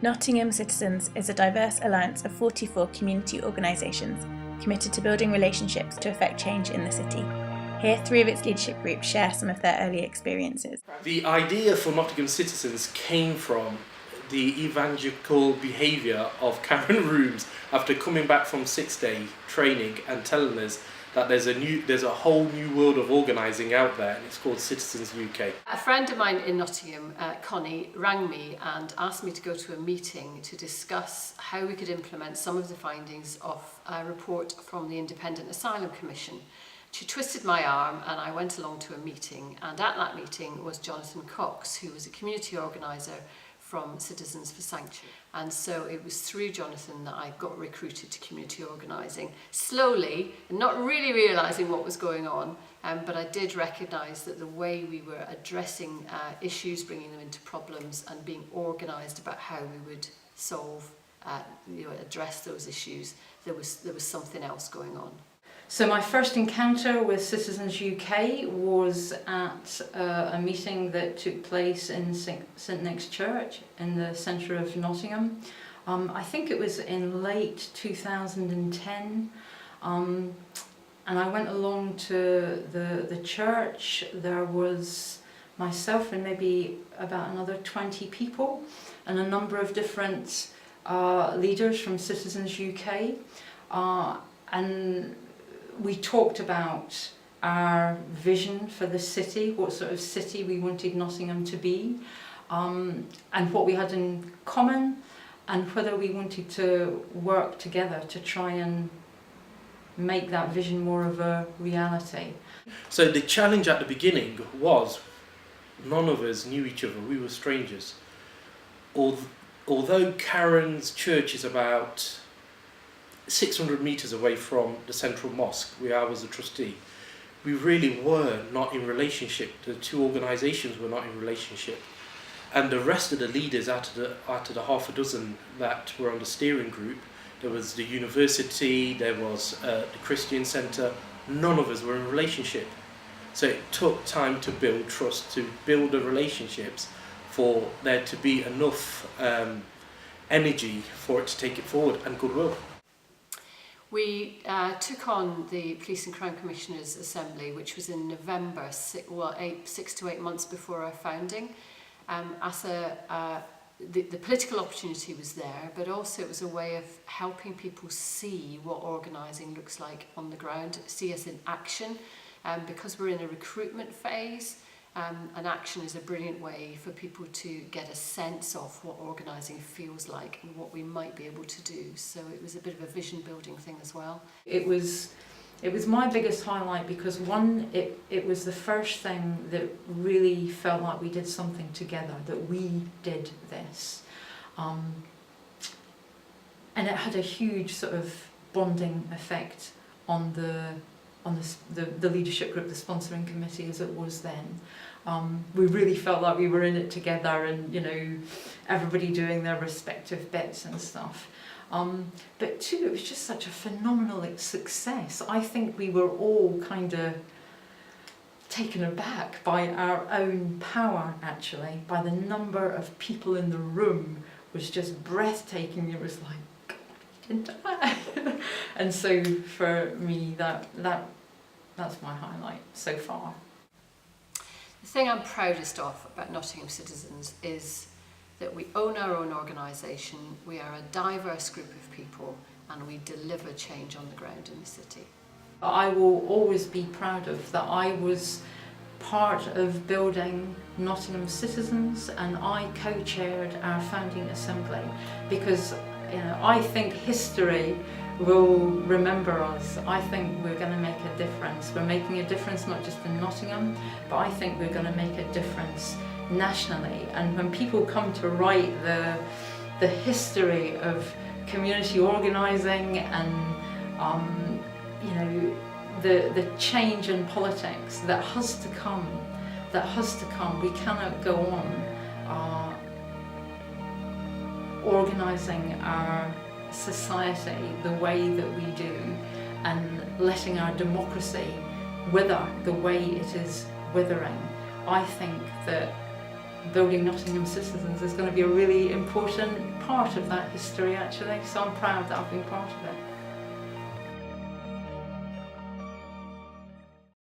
Nottingham Citizens is a diverse alliance of 44 community organisations committed to building relationships to effect change in the city. Here, 3 of its leadership groups share some of their early experiences. The idea for Nottingham Citizens came from the evangelical behaviour of Cameron Rooms after coming back from 6-day training and telling us that there's a whole new world of organising out there, and it's called Citizens UK. A friend of mine in Nottingham, Connie, rang me and asked me to go to a meeting to discuss how we could implement some of the findings of a report from the Independent Asylum Commission. She twisted my arm and I went along to a meeting, and at that meeting was Jonathan Cox, who was a community organiser from Citizens for Sanctuary. And so it was through Jonathan that I got recruited to community organising, slowly, and not really realising what was going on, but I did recognise that the way we were addressing issues, bringing them into problems and being organised about how we would solve, address those issues, there was something else going on. So my first encounter with Citizens UK was at a meeting that took place in St Nick's Church in the centre of Nottingham. I think it was in late 2010, and I went along to the church. There was myself and maybe about another 20 people and a number of different leaders from Citizens UK, and we talked about our vision for the city, what sort of city we wanted Nottingham to be, and what we had in common, and whether we wanted to work together to try and make that vision more of a reality. So the challenge at the beginning was none of us knew each other, we were strangers. Although Karen's church is about 600 metres away from the central mosque where I was a trustee, we really were not in relationship. The 2 organisations were not in relationship, and the rest of the leaders out of the half a dozen that were on the steering group, there was the university, there was the Christian Centre, none of us were in relationship. So it took time to build trust, to build the relationships, for there to be enough energy for it to take it forward, and goodwill. We took on the Police and Crime Commissioners Assembly, which was in November, 6 to 8 months before our founding. The political opportunity was there, but also it was a way of helping people see what organising looks like on the ground, see us in action. Because we're in a recruitment phase, and action is a brilliant way for people to get a sense of what organising feels like and what we might be able to do. So it was a bit of a vision building thing as well. It was my biggest highlight because one, it was the first thing that really felt like we did something together, that we did this. And it had a huge sort of bonding effect on the leadership group, the sponsoring committee as it was then. We really felt like we were in it together, and everybody doing their respective bits and stuff. But 2, it was just such a phenomenal success. I think we were all kind of taken aback by our own power, actually, by the number of people in the room was just breathtaking. It was like, and so for me, that's my highlight so far. The thing I'm proudest of about Nottingham Citizens is that we own our own organisation, we are a diverse group of people, and we deliver change on the ground in the city. I will always be proud of that I was part of building Nottingham Citizens, and I co-chaired our founding assembly, because I think history will remember us. I think we're going to make a difference. We're making a difference not just in Nottingham, but I think we're going to make a difference nationally. And when people come to write the history of community organising and the change in politics that has to come, we cannot go on organising our society the way that we do and letting our democracy wither the way it is withering. I think that building Nottingham Citizens is going to be a really important part of that history actually, so I'm proud that I've been part of it.